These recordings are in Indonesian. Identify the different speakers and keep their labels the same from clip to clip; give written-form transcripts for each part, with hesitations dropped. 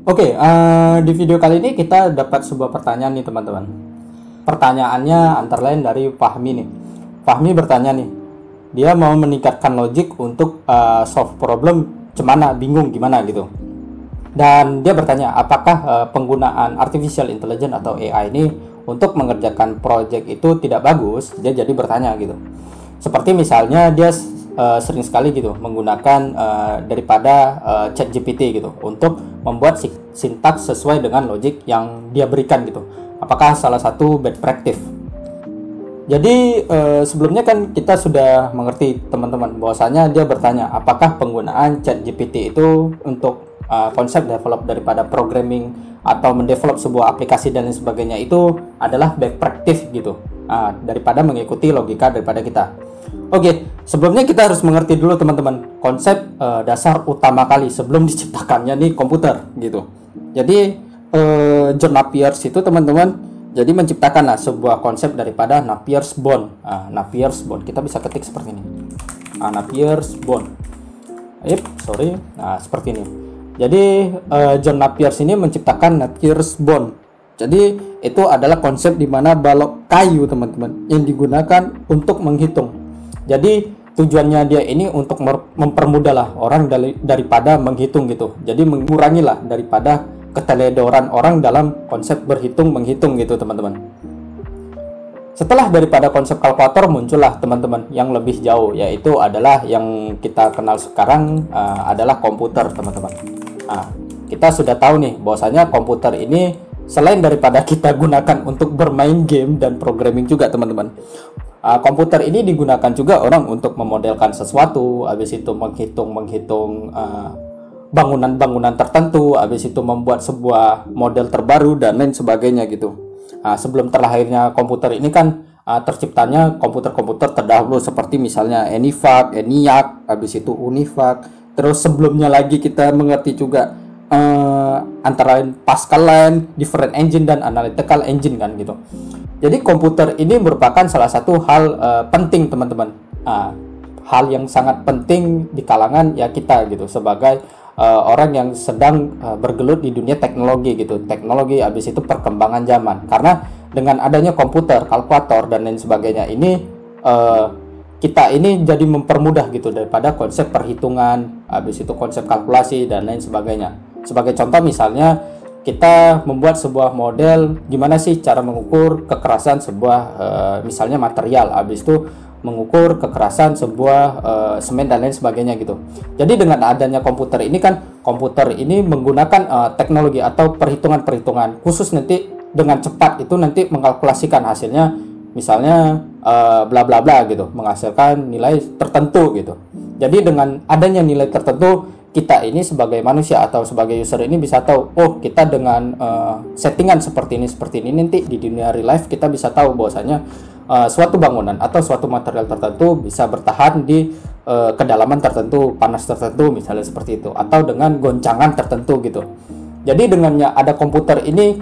Speaker 1: Oke, di video kali ini kita dapat sebuah pertanyaan nih teman-teman. Pertanyaannya antara lain dari Fahmi nih. Fahmi bertanya nih, dia mau meningkatkan logik untuk solve problem, cemana, bingung gimana gitu. Dan dia bertanya, apakah penggunaan artificial intelligence atau AI ini untuk mengerjakan project itu tidak bagus? Dia jadi bertanya gitu. Seperti misalnya dia sering sekali gitu menggunakan daripada ChatGPT gitu untuk membuat sintaks sesuai dengan logik yang dia berikan gitu. Apakah salah satu bad practice? Jadi sebelumnya kan kita sudah mengerti teman-teman bahwasanya dia bertanya apakah penggunaan ChatGPT itu untuk konsep develop daripada programming atau mendevelop sebuah aplikasi dan lain sebagainya itu adalah bad practice gitu, daripada mengikuti logika daripada kita. Oke, sebelumnya kita harus mengerti dulu teman-teman konsep dasar utama kali sebelum diciptakannya nih komputer gitu. Jadi John Napier itu teman-teman jadi menciptakanlah sebuah konsep daripada Napier's bond. Napier's bond kita bisa ketik seperti ini. Napier's bond. Seperti ini. Jadi John Napier ini menciptakan Napier's bond. Jadi itu adalah konsep di mana balok kayu teman-teman yang digunakan untuk menghitung. Jadi tujuannya dia ini untuk mempermudah lah orang daripada menghitung gitu. Jadi mengurangi lah daripada keteledoran orang dalam konsep menghitung gitu teman-teman. Setelah daripada konsep kalkulator muncullah teman-teman yang lebih jauh, yaitu adalah yang kita kenal sekarang adalah komputer teman-teman. Kita sudah tahu nih bahwasanya komputer ini selain daripada kita gunakan untuk bermain game dan programming juga teman-teman. Komputer ini digunakan juga orang untuk memodelkan sesuatu, habis itu menghitung bangunan-bangunan tertentu, habis itu membuat sebuah model terbaru dan lain sebagainya gitu. Sebelum terlahirnya komputer ini kan terciptanya komputer-komputer terdahulu seperti misalnya ENIAC, habis itu UNIVAC. Terus sebelumnya lagi kita mengerti juga antara lain Pascal Line, Different Engine dan Analytical Engine kan gitu. Jadi komputer ini merupakan salah satu hal penting teman-teman. Hal yang sangat penting di kalangan ya kita gitu sebagai orang yang sedang bergelut di dunia teknologi gitu. Teknologi habis itu perkembangan zaman. Karena dengan adanya komputer, kalkulator dan lain sebagainya ini kita ini jadi mempermudah gitu daripada konsep perhitungan, habis itu konsep kalkulasi dan lain sebagainya. Sebagai contoh misalnya kita membuat sebuah model gimana sih cara mengukur kekerasan sebuah misalnya material, habis itu mengukur kekerasan sebuah semen dan lain sebagainya gitu. Jadi dengan adanya komputer ini kan komputer ini menggunakan teknologi atau perhitungan-perhitungan khusus nanti dengan cepat itu nanti mengkalkulasikan hasilnya misalnya bla bla bla gitu, menghasilkan nilai tertentu gitu. Jadi dengan adanya nilai tertentu kita ini sebagai manusia atau sebagai user ini bisa tahu, oh kita dengan settingan seperti ini nanti di dunia real life kita bisa tahu bahwasanya suatu bangunan atau suatu material tertentu bisa bertahan di kedalaman tertentu, panas tertentu misalnya seperti itu, atau dengan goncangan tertentu gitu. Jadi dengannya ada komputer ini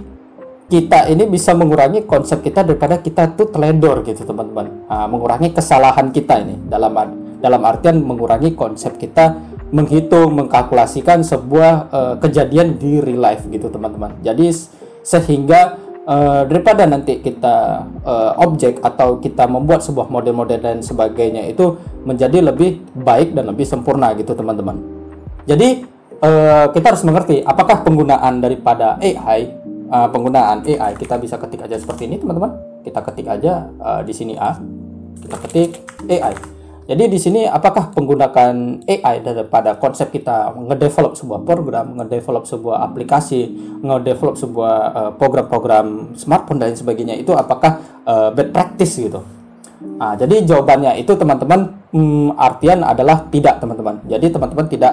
Speaker 1: kita ini bisa mengurangi konsep kita daripada kita tuh teledor gitu teman-teman. Mengurangi kesalahan kita ini dalam artian mengurangi konsep kita menghitung, mengkalkulasikan sebuah kejadian di real life gitu teman-teman. Jadi sehingga daripada nanti kita objek atau kita membuat sebuah model-model dan sebagainya itu menjadi lebih baik dan lebih sempurna gitu teman-teman. Jadi kita harus mengerti apakah penggunaan daripada AI, kita bisa ketik aja seperti ini teman-teman. Kita ketik aja di sini kita ketik AI. Jadi di sini apakah penggunaan AI daripada konsep kita ngedevelop sebuah program, ngedevelop sebuah aplikasi, ngedevelop sebuah program-program smartphone dan sebagainya itu apakah bad practice gitu? Jadi jawabannya itu teman-teman artian adalah tidak teman-teman. Jadi teman-teman tidak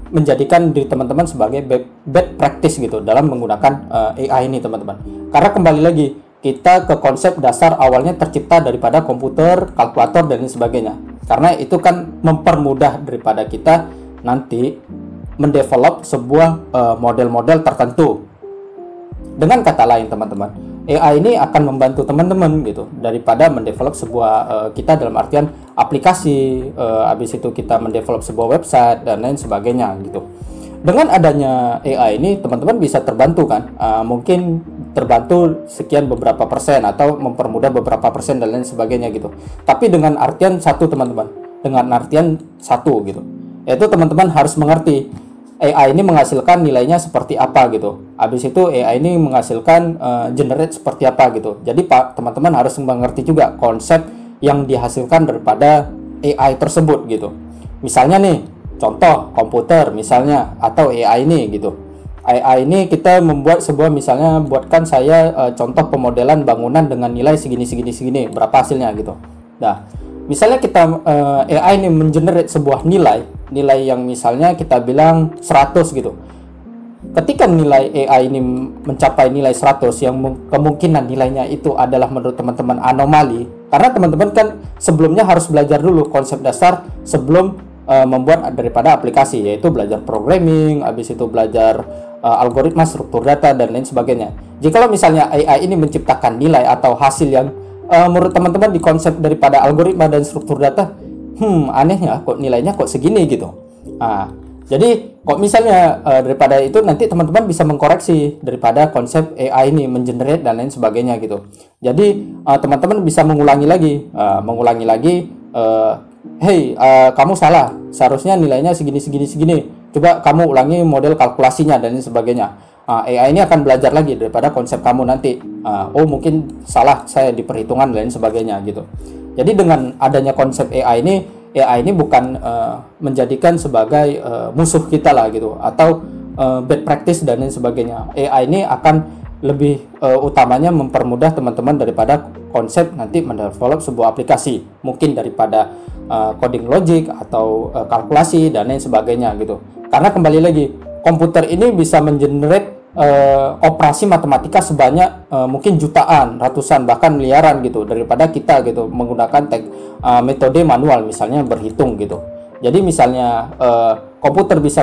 Speaker 1: menjadikan diri teman-teman sebagai bad practice gitu dalam menggunakan AI ini teman-teman. Karena kembali lagi kita ke konsep dasar awalnya tercipta daripada komputer, kalkulator dan sebagainya. Karena itu kan mempermudah daripada kita nanti mendevelop sebuah model-model tertentu. Dengan kata lain teman-teman, AI ini akan membantu teman-teman gitu daripada mendevelop sebuah kita dalam artian aplikasi, habis itu kita mendevelop sebuah website dan lain sebagainya gitu. dengan adanya AI ini teman-teman bisa terbantu kan, mungkin terbantu sekian beberapa persen atau mempermudah beberapa persen dan lain sebagainya gitu. Tapi dengan artian satu teman-teman, dengan artian satu gitu, yaitu teman-teman harus mengerti AI ini menghasilkan nilainya seperti apa gitu. Habis itu AI ini menghasilkan generate seperti apa gitu. Jadi Pak, teman-teman harus mengerti juga konsep yang dihasilkan daripada AI tersebut gitu. Misalnya nih, contoh komputer misalnya atau AI ini gitu. AI ini kita membuat sebuah, misalnya buatkan saya contoh pemodelan bangunan dengan nilai segini berapa hasilnya gitu. Nah, misalnya kita AI ini mengenerate sebuah nilai yang misalnya kita bilang 100 gitu. Ketika nilai AI ini mencapai nilai 100 yang kemungkinan nilainya itu adalah menurut teman-teman anomali, karena teman-teman kan sebelumnya harus belajar dulu konsep dasar sebelum membuat daripada aplikasi, yaitu belajar programming, habis itu belajar algoritma, struktur data dan lain sebagainya. Jikalau misalnya AI ini menciptakan nilai atau hasil yang menurut teman-teman di konsep daripada algoritma dan struktur data, anehnya kok nilainya kok segini gitu. Jadi kok misalnya daripada itu nanti teman-teman bisa mengkoreksi daripada konsep AI ini mengenerate dan lain sebagainya gitu. Jadi teman-teman bisa mengulangi lagi, hey, kamu salah, seharusnya nilainya segini. Coba kamu ulangi model kalkulasinya dan lain sebagainya. AI ini akan belajar lagi daripada konsep kamu nanti. Oh mungkin salah saya di perhitungan dan lain sebagainya gitu. Jadi dengan adanya konsep AI ini bukan menjadikan sebagai musuh kita lah gitu, atau bad practice dan lain sebagainya. AI ini akan lebih utamanya mempermudah teman-teman daripada konsep nanti mendevelop sebuah aplikasi, mungkin daripada coding logic atau kalkulasi dan lain sebagainya gitu. Karena kembali lagi, komputer ini bisa mengenerate operasi matematika sebanyak mungkin jutaan, ratusan, bahkan miliaran gitu daripada kita gitu menggunakan metode manual, misalnya berhitung gitu. Jadi misalnya komputer bisa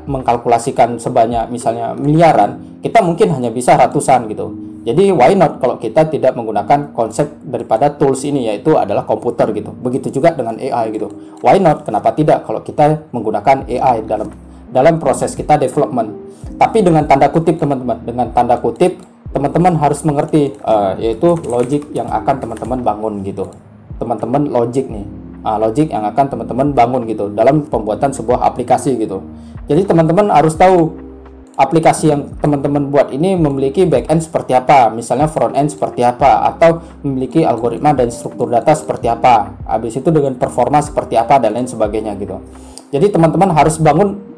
Speaker 1: mengkalkulasikan sebanyak misalnya miliaran, kita mungkin hanya bisa ratusan gitu. Jadi why not kalau kita tidak menggunakan konsep daripada tools ini, yaitu adalah komputer gitu. Begitu juga dengan AI gitu. Why not? Kenapa tidak kalau kita menggunakan AI dalam proses kita development? Tapi dengan tanda kutip teman-teman, teman-teman harus mengerti yaitu logic yang akan teman-teman bangun gitu. Teman-teman logic yang akan teman-teman bangun gitu dalam pembuatan sebuah aplikasi gitu. Jadi teman-teman harus tahu aplikasi yang teman-teman buat ini memiliki back-end seperti apa, misalnya front-end seperti apa, atau memiliki algoritma dan struktur data seperti apa, habis itu dengan performa seperti apa dan lain sebagainya gitu. Jadi teman-teman harus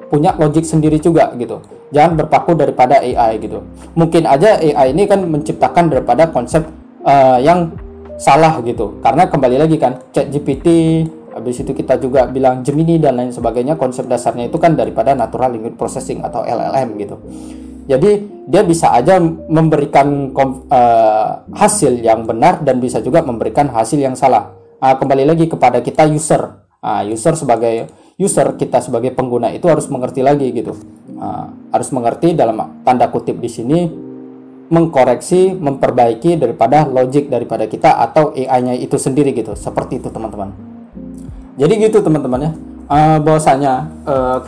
Speaker 1: punya logic sendiri juga gitu, jangan berpaku daripada AI gitu. Mungkin aja AI ini kan menciptakan daripada konsep yang salah gitu, karena kembali lagi kan ChatGPT, habis itu kita juga bilang Gemini dan lain sebagainya, konsep dasarnya itu kan daripada Natural Language Processing atau LLM gitu. Jadi dia bisa aja memberikan hasil yang benar dan bisa juga memberikan hasil yang salah. Kembali lagi kepada kita user. Kita sebagai pengguna itu harus mengerti lagi gitu. Harus mengerti dalam tanda kutip di sini, mengkoreksi, memperbaiki daripada logic daripada kita atau AI-nya itu sendiri gitu. Seperti itu teman-teman. Jadi gitu teman-teman ya, bahwasanya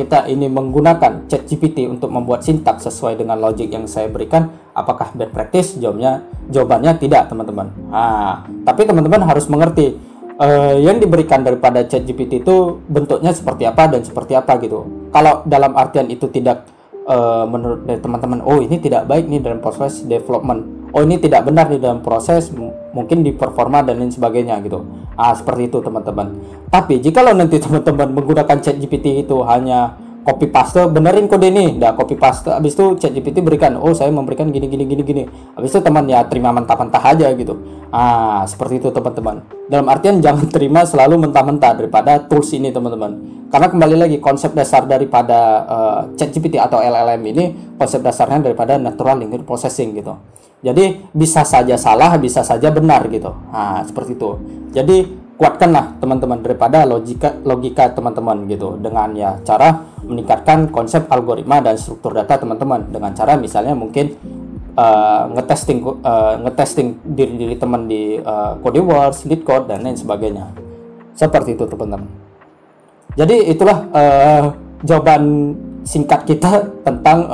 Speaker 1: kita ini menggunakan ChatGPT untuk membuat sintaks sesuai dengan logic yang saya berikan. Apakah bad practice? Jawabannya tidak teman-teman. Tapi teman-teman harus mengerti yang diberikan daripada ChatGPT itu bentuknya seperti apa dan seperti apa gitu. Kalau dalam artian itu tidak menurut teman-teman, oh ini tidak baik nih dalam proses development, oh ini tidak benar nih dalam proses mungkin di performa dan lain sebagainya gitu. Seperti itu teman-teman. Tapi jikalau nanti teman-teman menggunakan ChatGPT itu hanya copy paste, benerin kode ini, dah copy paste, habis itu ChatGPT berikan, oh saya memberikan gini, habis itu teman ya terima mentah-mentah aja gitu. Seperti itu teman-teman. Dalam artian jangan terima selalu mentah-mentah daripada tools ini teman-teman. Karena kembali lagi konsep dasar daripada ChatGPT atau LLM ini, konsep dasarnya daripada Natural Language Processing gitu. Jadi bisa saja salah, bisa saja benar gitu. Seperti itu. Jadi kuatkanlah teman-teman daripada logika teman-teman gitu, dengan ya cara meningkatkan konsep algoritma dan struktur data teman-teman, dengan cara misalnya mungkin ngetesting diri teman di Codewars, LeetCode dan lain sebagainya. Seperti itu teman-teman. Jadi itulah jawaban singkat kita tentang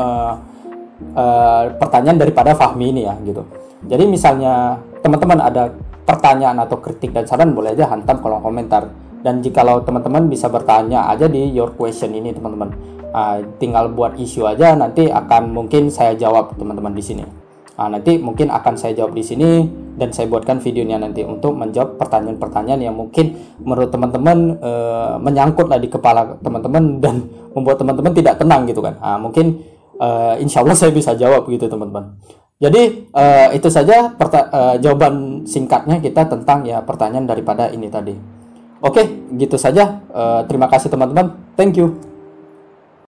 Speaker 1: pertanyaan daripada Fahmi ini ya gitu. Jadi misalnya teman-teman ada pertanyaan atau kritik dan saran, boleh aja hantam kolom komentar. Dan jikalau teman-teman bisa bertanya aja di your question ini teman-teman, tinggal buat isu aja, nanti akan mungkin saya jawab teman-teman di sini. Nanti mungkin akan saya jawab di sini dan saya buatkan videonya nanti untuk menjawab pertanyaan-pertanyaan yang mungkin menurut teman-teman menyangkut lah di kepala teman-teman dan membuat teman-teman tidak tenang gitu kan. Mungkin insya Allah saya bisa jawab gitu teman-teman. Jadi itu saja jawaban singkatnya kita tentang ya pertanyaan daripada ini tadi. Oke, gitu saja. Terima kasih teman-teman. Thank you.